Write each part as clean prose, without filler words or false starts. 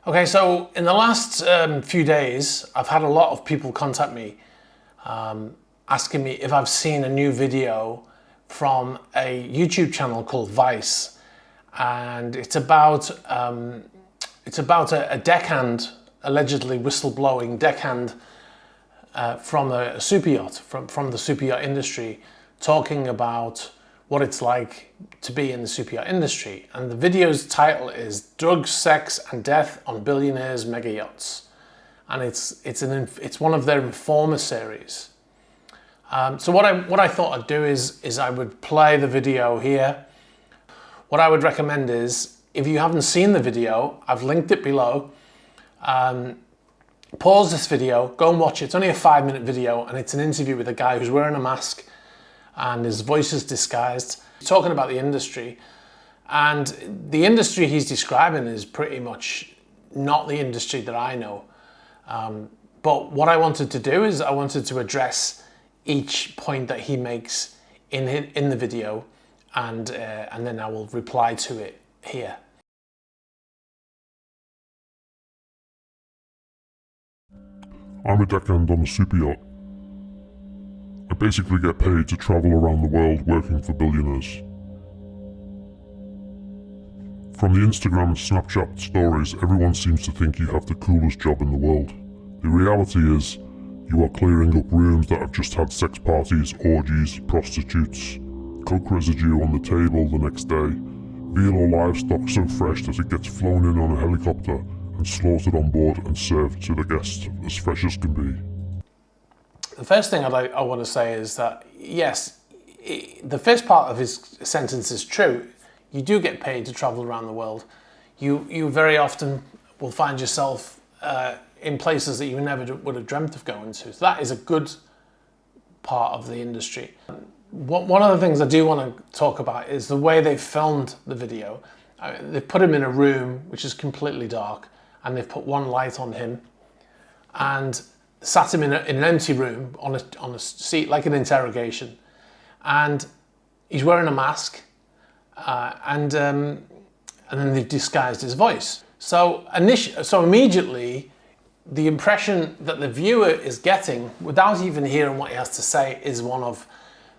Okay, so in the last few days, I've had a lot of people contact me asking me if I've seen a new video from a YouTube channel called Vice, and it's about a deckhand, allegedly whistleblowing deckhand from a super yacht, from the super yacht industry, talking about what it's like to be in the super yacht industry. And the video's title is Drugs, Sex and Death on Billionaires' Mega Yachts. And it's one of their Informer series. So what I thought I'd do is I would play the video here. What I would recommend is, if you haven't seen the video, I've linked it below. Pause this video, go and watch it. It's only a 5-minute video, and it's an interview with a guy who's wearing a mask and his voice is disguised. He's talking about the industry, and the industry he's describing is pretty much not the industry that I know. But what I wanted to do is I wanted to address each point that he makes in the video, and then I will reply to it here. I'm a deckhand on a super yacht. I basically get paid to travel around the world working for billionaires. From the Instagram and Snapchat stories, everyone seems to think you have the coolest job in the world. The reality is, you are clearing up rooms that have just had sex parties, orgies, prostitutes, coke residue on the table the next day, veal or livestock so fresh that it gets flown in on a helicopter and slaughtered on board and served to the guests as fresh as can be. The first thing I want to say is that, yes, the first part of his sentence is true. You do get paid to travel around the world. You very often will find yourself in places that you never would have dreamt of going to. So that is a good part of the industry. One of the things I do want to talk about is the way they filmed the video. They've put him in a room which is completely dark, and they've put one light on him and sat him in an empty room on a seat, like an interrogation, and he's wearing a mask, and then they've disguised his voice. So immediately, the impression that the viewer is getting, without even hearing what he has to say, is one of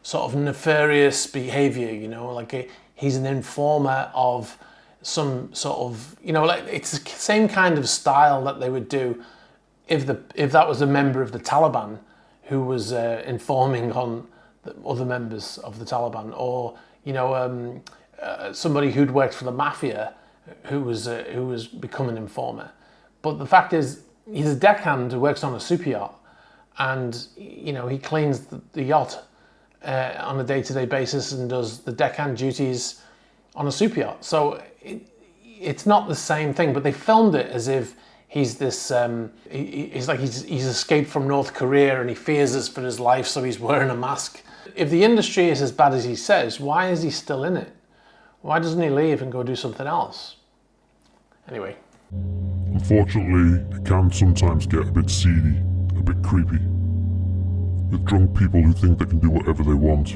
sort of nefarious behavior. You know, like he's an informer of some sort of, you know, like it's the same kind of style that they would do if that was a member of the Taliban who was informing on the other members of the Taliban, or you know, somebody who'd worked for the mafia who was become an informer. But the fact is, he's a deckhand who works on a super yacht, and you know, he cleans the yacht on a day-to-day basis and does the deckhand duties on a super yacht. So it's not the same thing, but they filmed it as if he's this, he's escaped from North Korea and he fears for his life, so he's wearing a mask. If the industry is as bad as he says, why is he still in it? Why doesn't he leave and go do something else? Anyway. Unfortunately, it can sometimes get a bit seedy, a bit creepy, with drunk people who think they can do whatever they want.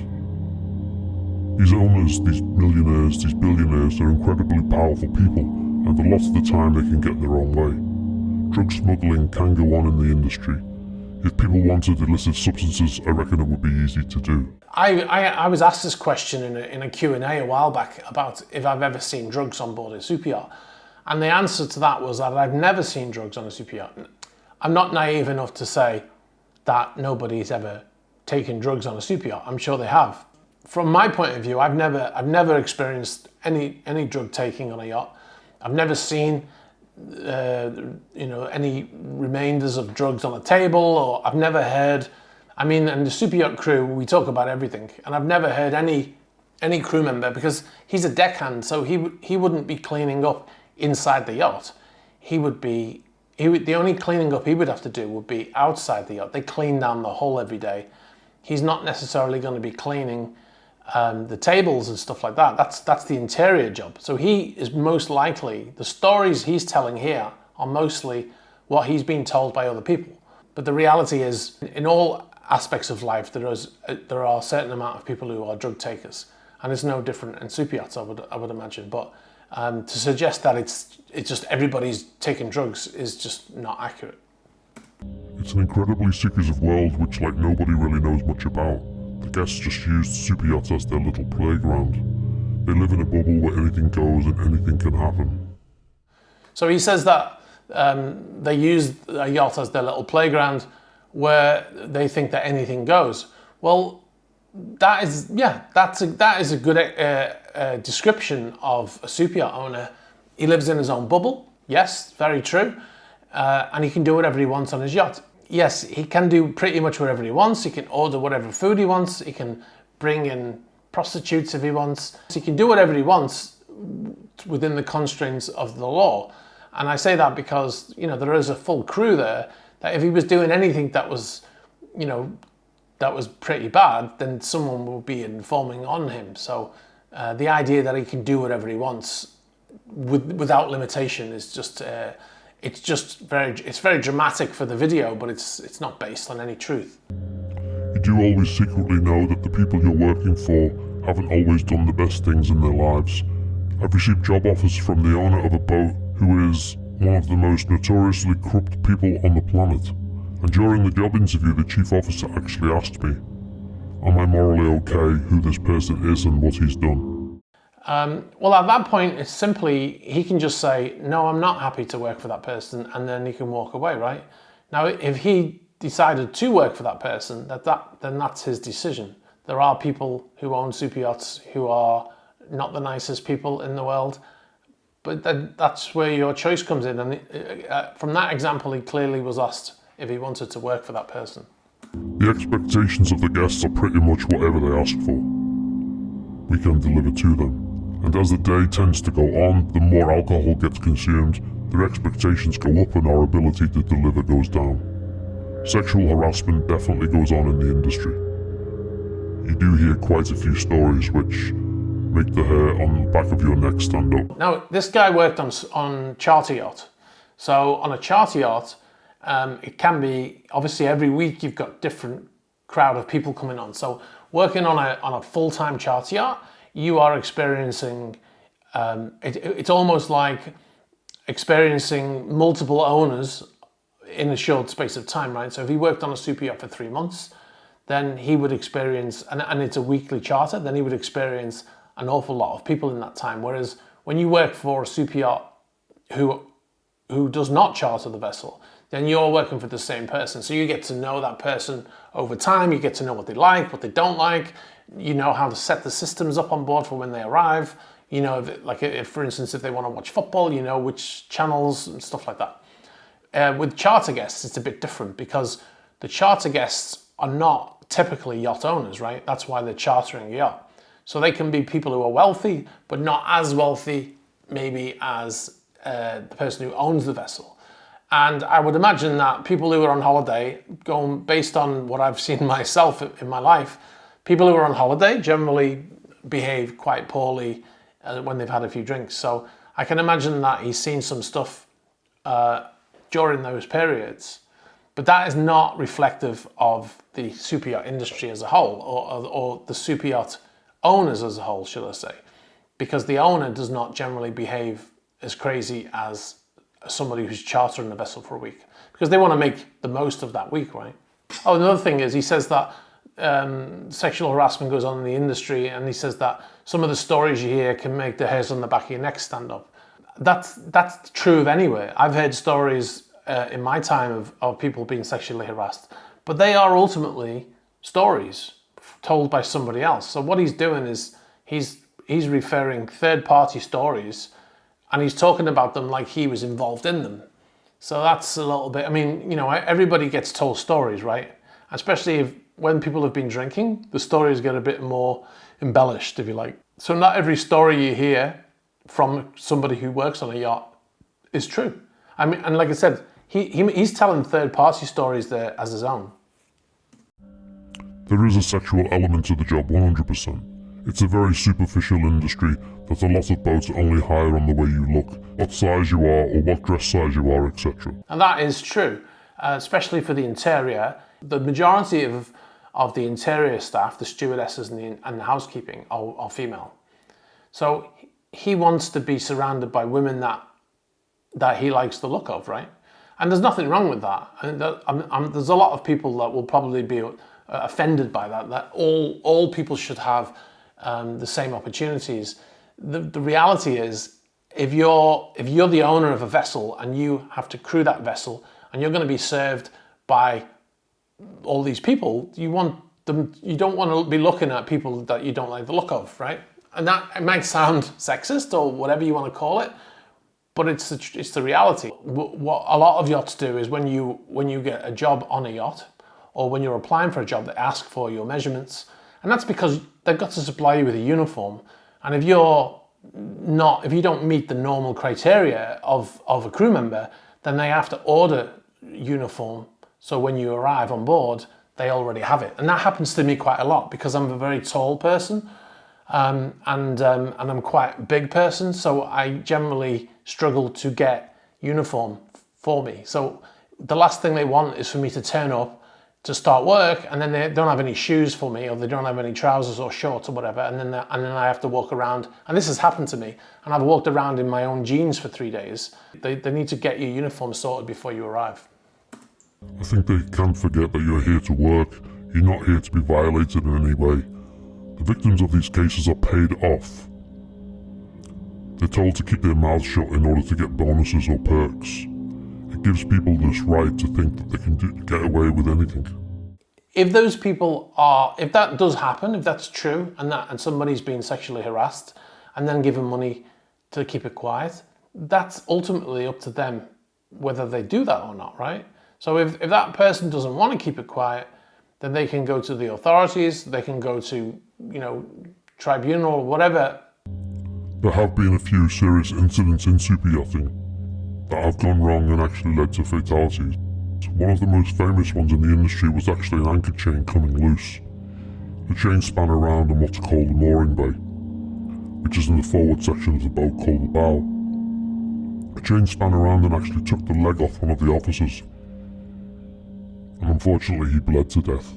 These owners, these millionaires, these billionaires, they're incredibly powerful people, and a lot of the time they can get their own way. Drug smuggling can go on in the industry. If people wanted illicit substances, I reckon it would be easy to do. I was asked this question in a Q&A a while back about if I've ever seen drugs on board a super yacht. And the answer to that was that I've never seen drugs on a super yacht. I'm not naive enough to say that nobody's ever taken drugs on a super yacht. I'm sure they have. From my point of view, I've never experienced any drug taking on a yacht. I've never seen you know, any remainders of drugs on a table, or I've never heard. I mean, in the super yacht crew, we talk about everything, and I've never heard any crew member, because he's a deckhand, so he wouldn't be cleaning up inside the yacht. The only cleaning up he would have to do would be outside the yacht. They clean down the hull every day. He's not necessarily going to be cleaning the tables and stuff like that. That's the interior job. So he is most likely, the stories he's telling here are mostly what he's been told by other people. But the reality is, in all aspects of life, there are a certain amount of people who are drug takers, and it's no different in super yachts, I would imagine. But To suggest that it's just everybody's taking drugs is just not accurate. It's an incredibly secretive world which like nobody really knows much about. The guests just use super yachts as their little playground. They live in a bubble where anything goes and anything can happen. So he says that they use a yacht as their little playground where they think that anything goes. Well, that is a good description of a super yacht owner. He lives in his own bubble. Yes, very true. And he can do whatever he wants on his yacht. Yes, he can do pretty much whatever he wants. He can order whatever food he wants. He can bring in prostitutes if he wants. He can do whatever he wants within the constraints of the law. And I say that because, there is a full crew there that if he was doing anything that was, that was pretty bad, then someone will be informing on him. So the idea that he can do whatever he wants without limitation is just, it's very dramatic for the video, but it's not based on any truth. You do always secretly know that the people you're working for haven't always done the best things in their lives. I've received job offers from the owner of a boat who is one of the most notoriously corrupt people on the planet. And during the job interview, the chief officer actually asked me, am I morally okay who this person is and what he's done? Well, at that point, it's simply, he can just say, no, I'm not happy to work for that person, and then he can walk away, right? Now, if he decided to work for that person, then that's his decision. There are people who own super yachts who are not the nicest people in the world, but that's where your choice comes in. And from that example, he clearly was asked if he wanted to work for that person. The expectations of the guests are pretty much whatever they ask for. We can deliver to them. And as the day tends to go on, the more alcohol gets consumed, their expectations go up and our ability to deliver goes down. Sexual harassment definitely goes on in the industry. You do hear quite a few stories which make the hair on the back of your neck stand up. Now, this guy worked on charter yacht. So on a charter yacht, it can be, obviously every week you've got different crowd of people coming on. So working on a full-time charter yacht, you are experiencing, it's almost like experiencing multiple owners in a short space of time, right? So if he worked on a super yacht for 3 months, then he would experience, and it's a weekly charter, then he would experience an awful lot of people in that time. Whereas when you work for a super yacht who does not charter the vessel, then you're working for the same person. So you get to know that person over time, you get to know what they like, what they don't like, you know how to set the systems up on board for when they arrive, you know, if, for instance, if they want to watch football, you know which channels and stuff like that. With charter guests, it's a bit different because the charter guests are not typically yacht owners, right? That's why they're chartering a yacht. So they can be people who are wealthy, but not as wealthy maybe as the person who owns the vessel. And I would imagine that people who are on holiday, going based on what I've seen myself in my life, people who are on holiday generally behave quite poorly when they've had a few drinks. So I can imagine that he's seen some stuff during those periods. But that is not reflective of the super yacht industry as a whole, or the super yacht owners as a whole, should I say. Because the owner does not generally behave as crazy as somebody who's chartering a vessel for a week. Because they want to make the most of that week, right? Oh, another thing is he says that sexual harassment goes on in the industry, and he says that some of the stories you hear can make the hairs on the back of your neck stand up. That's true of anywhere. I've heard stories in my time of people being sexually harassed, but they are ultimately stories told by somebody else. So what he's doing is he's referring third-party stories, and he's talking about them like he was involved in them. So that's a little bit, I mean, you know, everybody gets told stories, right? Especially when people have been drinking, the stories get a bit more embellished, if you like. So not every story you hear from somebody who works on a yacht is true. I mean, and like I said, he's telling third-party stories there as his own. There is a sexual element to the job, 100%. It's a very superficial industry that a lot of boats only hire on the way you look, what size you are or what dress size you are, etc. And that is true, especially for the interior. The majority of the interior staff, the stewardesses and the housekeeping, are female. So he wants to be surrounded by women that he likes the look of, right? And there's nothing wrong with that. And there's a lot of people that will probably be offended by that. That all people should have the same opportunities. The reality is, if you're the owner of a vessel and you have to crew that vessel and you're going to be served by all these people, you don't want to be looking at people that you don't like the look of, right? And that, it might sound sexist or whatever you want to call it, but it's the reality. What a lot of yachts do is when you get a job on a yacht, or when you're applying for a job, they ask for your measurements, and that's because they've got to supply you with a uniform. And if you don't meet the normal criteria of a crew member, then they have to order uniform. So when you arrive on board, they already have it. And that happens to me quite a lot because I'm a very tall person, and I'm quite a big person. So I generally struggle to get uniform for me. So the last thing they want is for me to turn up to start work, and then they don't have any shoes for me, or they don't have any trousers or shorts or whatever, and then I have to walk around. And this has happened to me, and I've walked around in my own jeans for 3 days. They need to get your uniform sorted before you arrive. I think they can forget that you're here to work. You're not here to be violated in any way. The victims of these cases are paid off. They're told to keep their mouths shut in order to get bonuses or perks. It gives people this right to think that they can get away with anything. If that does happen, if that's true, and somebody's being sexually harassed and then given money to keep it quiet, that's ultimately up to them whether they do that or not, right? So if that person doesn't want to keep it quiet, then they can go to the authorities, they can go to, tribunal or whatever. There have been a few serious incidents in super yachting that have gone wrong and actually led to fatalities. One of the most famous ones in the industry was actually an anchor chain coming loose. The chain span around in what's called the mooring bay, which is in the forward section of the boat called the bow. A chain span around and actually took the leg off one of the officers, and unfortunately he bled to death.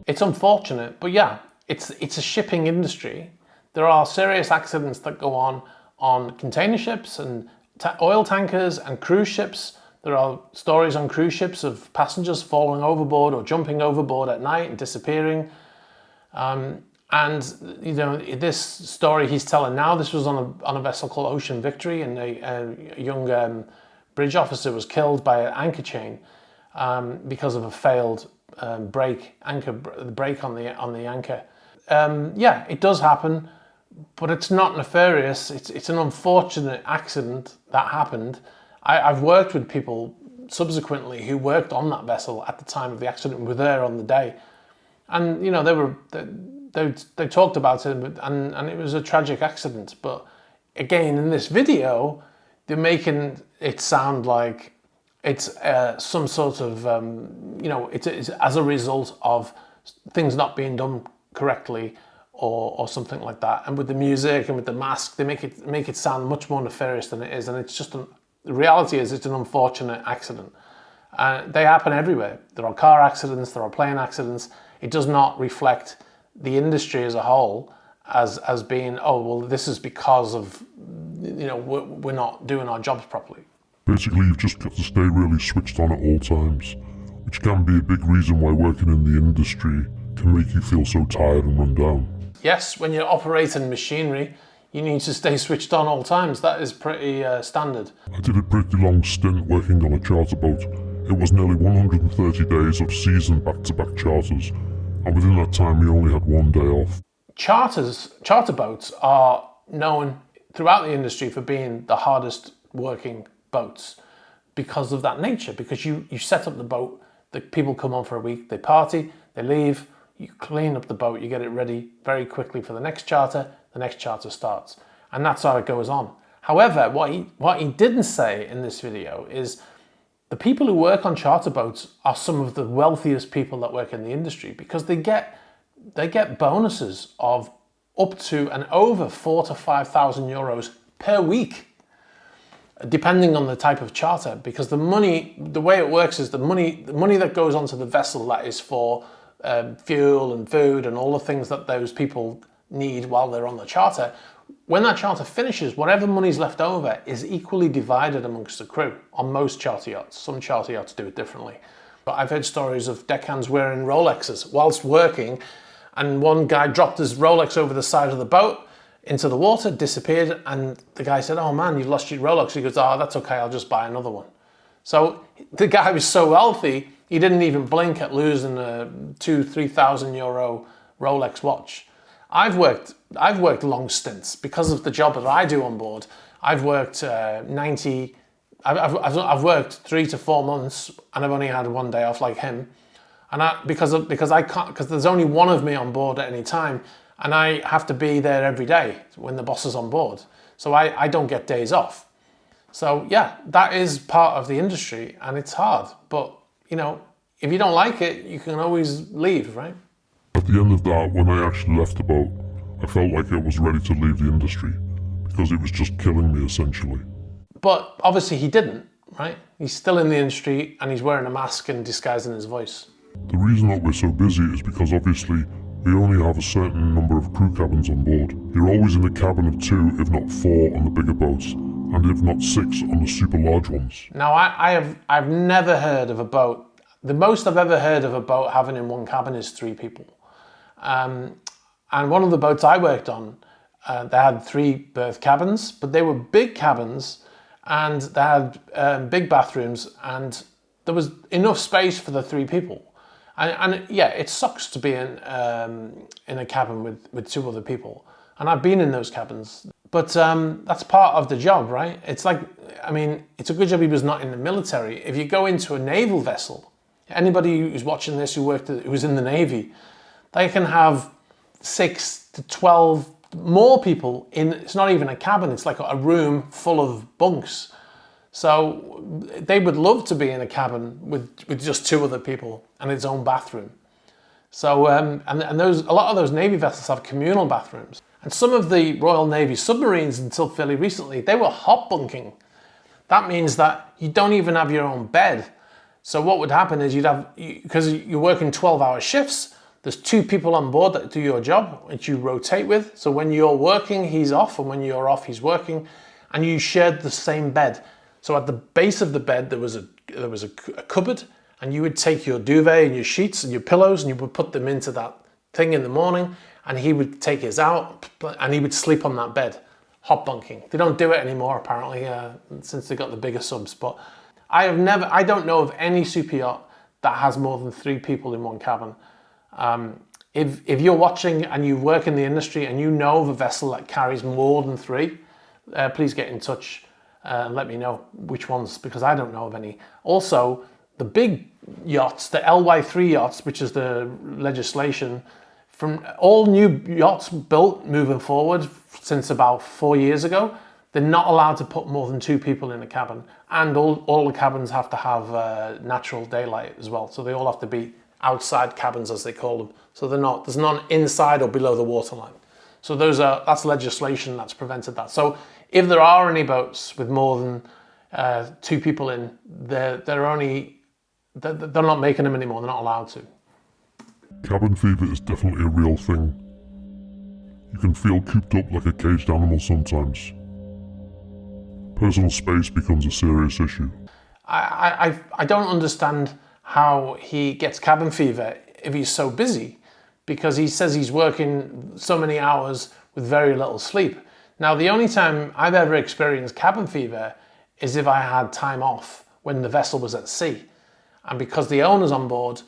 It's unfortunate, but yeah, it's a shipping industry. There are serious accidents that go on container ships and oil tankers and cruise ships. There are stories on cruise ships of passengers falling overboard or jumping overboard at night and disappearing. And this story he's telling now, this was on a vessel called Ocean Victory, and a young bridge officer was killed by an anchor chain because of a failed brake on the anchor. Yeah, it does happen, but it's not nefarious. It's an unfortunate accident that happened. I've worked with people subsequently who worked on that vessel at the time of the accident and were there on the day, and they talked about it, and it was a tragic accident. But again, in this video, they're making it sound like it's some sort of it's as a result of things not being done correctly or something like that. And with the music and with the mask, they make it sound much more nefarious than it is. And it's just the reality is it's an unfortunate accident. They happen everywhere. There are car accidents, there are plane accidents. It does not reflect the industry as a whole as being, oh, well, this is because of, we're not doing our jobs properly. Basically, you've just got to stay really switched on at all times, which can be a big reason why working in the industry can make you feel so tired and run down. Yes, when you're operating machinery, you need to stay switched on all times. That is pretty standard. I did a pretty long stint working on a charter boat. It was nearly 130 days of seasoned back-to-back charters, and within that time we only had 1 day off. Charter boats are known throughout the industry for being the hardest working boats because of that nature, because you set up the boat, the people come on for a week, they party, they leave, you clean up the boat, you get it ready very quickly for the next charter starts. And that's how it goes on. However, what he didn't say in this video is the people who work on charter boats are some of the wealthiest people that work in the industry, because they get bonuses of up to and over 4,000 to 5,000 euros per week, depending on the type of charter. Because the way it works is the money that goes onto the vessel, that is for fuel and food and all the things that those people need while they're on the charter, when that charter finishes, whatever money's left over is equally divided amongst the crew on most charter yachts. Some charter yachts do it differently. But I've heard stories of deckhands wearing Rolexes whilst working, and one guy dropped his Rolex over the side of the boat into the water, disappeared, and the guy said, "Oh man, you've lost your Rolex." He goes, "Oh, that's okay, I'll just buy another one." So the guy was so wealthy, he didn't even blink at losing a €2,000-3,000 Rolex watch. I've worked long stints because of the job that I do on board. I've worked I've worked 3 to 4 months, and I've only had one day off like him. And because there's only one of me on board at any time, and I have to be there every day when the boss is on board. So I don't get days off. So yeah, that is part of the industry, and it's hard. But you know, if you don't like it, you can always leave, right? At the end of that, when I actually left the boat, I felt like I was ready to leave the industry because it was just killing me essentially. But obviously he didn't, right? He's still in the industry and he's wearing a mask and disguising his voice. The reason that we're so busy is because obviously we only have a certain number of crew cabins on board. You're always in a cabin of 2, if not 4 on the bigger boats, and if not 6 on the super large ones. Now I've never heard of a boat. The most I've ever heard of a boat having in one cabin is 3 people. And one of the boats I worked on, they had 3 berth cabins, but they were big cabins, and they had big bathrooms, and there was enough space for the 3 people. And yeah, it sucks to be in a cabin with 2 other people. And I've been in those cabins, but that's part of the job, right? It's like, I mean, it's a good job he was not in the military. If you go into a naval vessel, anybody who's watching this who was in the Navy, they can have 6 to 12 more people in. It's not even a cabin, it's like a room full of bunks. So they would love to be in a cabin with just 2 other people and its own bathroom. So a lot of those Navy vessels have communal bathrooms. And some of the Royal Navy submarines, until fairly recently, they were hot bunking. That means that you don't even have your own bed. So what would happen is because you're working 12-hour shifts, there's 2 people on board that do your job, which you rotate with. So when you're working, he's off, and when you're off, he's working, and you shared the same bed. So at the base of the bed, there was a cupboard, and you would take your duvet and your sheets and your pillows, and you would put them into that thing in the morning, and he would take his out, and he would sleep on that bed. Hot bunking. They don't do it anymore, apparently, since they got the bigger subs. But I don't know of any super yacht that has more than 3 people in one cabin. If you're watching and you work in the industry and you know of a vessel that carries more than 3, please get in touch and let me know which ones, because I don't know of any. Also, the big yachts, the LY3 yachts, which is the legislation, from all new yachts built moving forward since about 4 years ago, they're not allowed to put more than 2 people in a cabin. And all the cabins have to have natural daylight as well. So they all have to be outside cabins, as they call them. So there's none inside or below the waterline. So that's legislation that's prevented that. So if there are any boats with more than 2 people in, they're not making them anymore. They're not allowed to. Cabin fever is definitely a real thing. You can feel cooped up like a caged animal sometimes. Personal space becomes a serious issue. I don't understand how he gets cabin fever if he's so busy, because he says he's working so many hours with very little sleep. Now, the only time I've ever experienced cabin fever is if I had time off when the vessel was at sea. And because the owner's on board,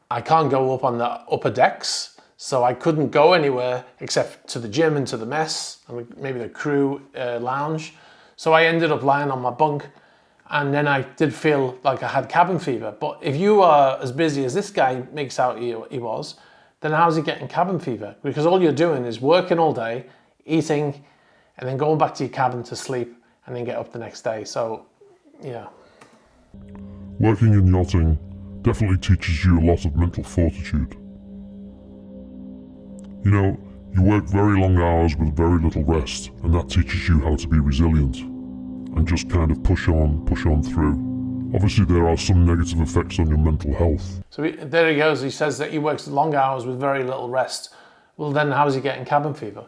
I can't go up on the upper decks, so I couldn't go anywhere except to the gym and to the mess, and maybe the crew lounge. So I ended up lying on my bunk, and then I did feel like I had cabin fever. But if you are as busy as this guy makes out he was, then how's he getting cabin fever? Because all you're doing is working all day, eating, and then going back to your cabin to sleep, and then get up the next day. So, yeah. Working in yachting definitely teaches you a lot of mental fortitude. You know, you work very long hours with very little rest, and that teaches you how to be resilient and just kind of push on through. Obviously, there are some negative effects on your mental health. So there he goes. He says that he works long hours with very little rest. well then how's he getting cabin fever?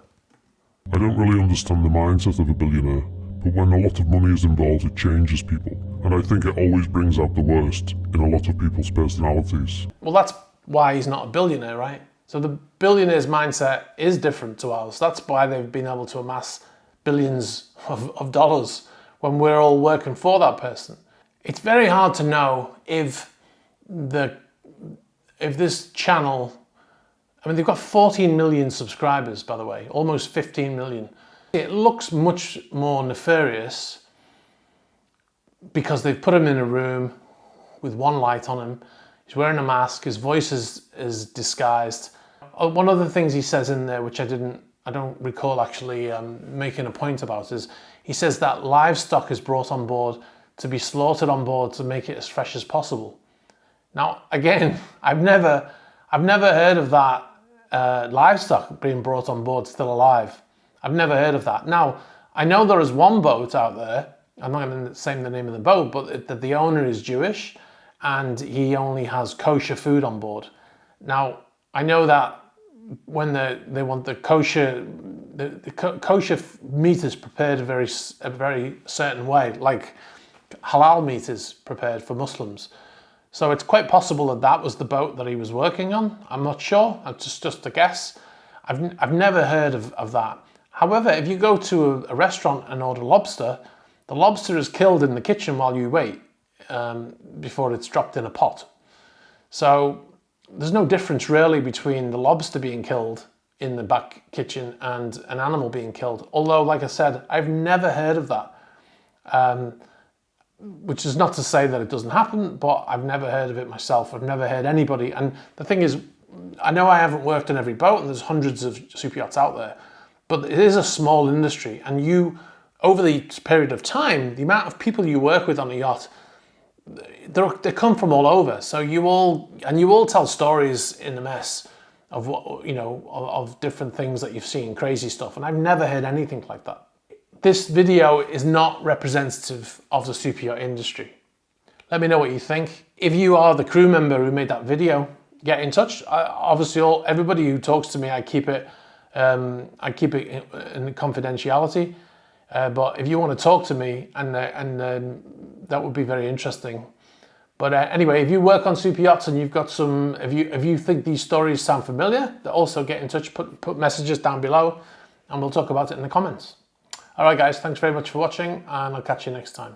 I don't really understand the mindset of a billionaire, but when a lot of money is involved, it changes people. And I think it always brings out the worst in a lot of people's personalities. Well, that's why he's not a billionaire, right? So the billionaire's mindset is different to ours. That's why they've been able to amass billions of dollars when we're all working for that person. It's very hard to know if this channel, I mean, they've got 14 million subscribers, by the way, almost 15 million. It looks much more nefarious because they've put him in a room with one light on him. He's wearing a mask, his voice is disguised. One of the things he says in there, which I don't recall actually making a point about, is he says that livestock is brought on board to be slaughtered on board to make it as fresh as possible. Now, again, I've never heard of that livestock being brought on board still alive. I've never heard of that. Now, I know there is one boat out there, I'm not going to say the name of the boat, but the owner is Jewish and he only has kosher food on board. Now, I know that when they want the kosher meat is prepared a very certain way, like halal meat is prepared for Muslims. So it's quite possible that was the boat that he was working on. I'm not sure, it's just a guess. I've never heard of that. However, if you go to a restaurant and order lobster, the lobster is killed in the kitchen while you wait before it's dropped in a pot. So there's no difference really between the lobster being killed in the back kitchen and an animal being killed. Although, like I said, I've never heard of that. Which is not to say that it doesn't happen, but I've never heard of it myself. I've never heard anybody. And the thing is, I know I haven't worked on every boat and there's hundreds of super yachts out there, but it is a small industry. And you, over the period of time, the amount of people you work with on a yacht, they come from all over. So you all tell stories in the mess of what, you know, of different things that you've seen, crazy stuff. And I've never heard anything like that. This video is not representative of the super yacht industry. Let me know what you think. If you are the crew member who made that video, get in touch. Obviously, everybody who talks to me, I keep it in confidentiality. But if you want to talk to me, and that would be very interesting. But anyway, if you work on super yachts and you've got some, if you think these stories sound familiar, also get in touch. Put messages down below, and we'll talk about it in the comments. All right, guys, thanks very much for watching, and I'll catch you next time.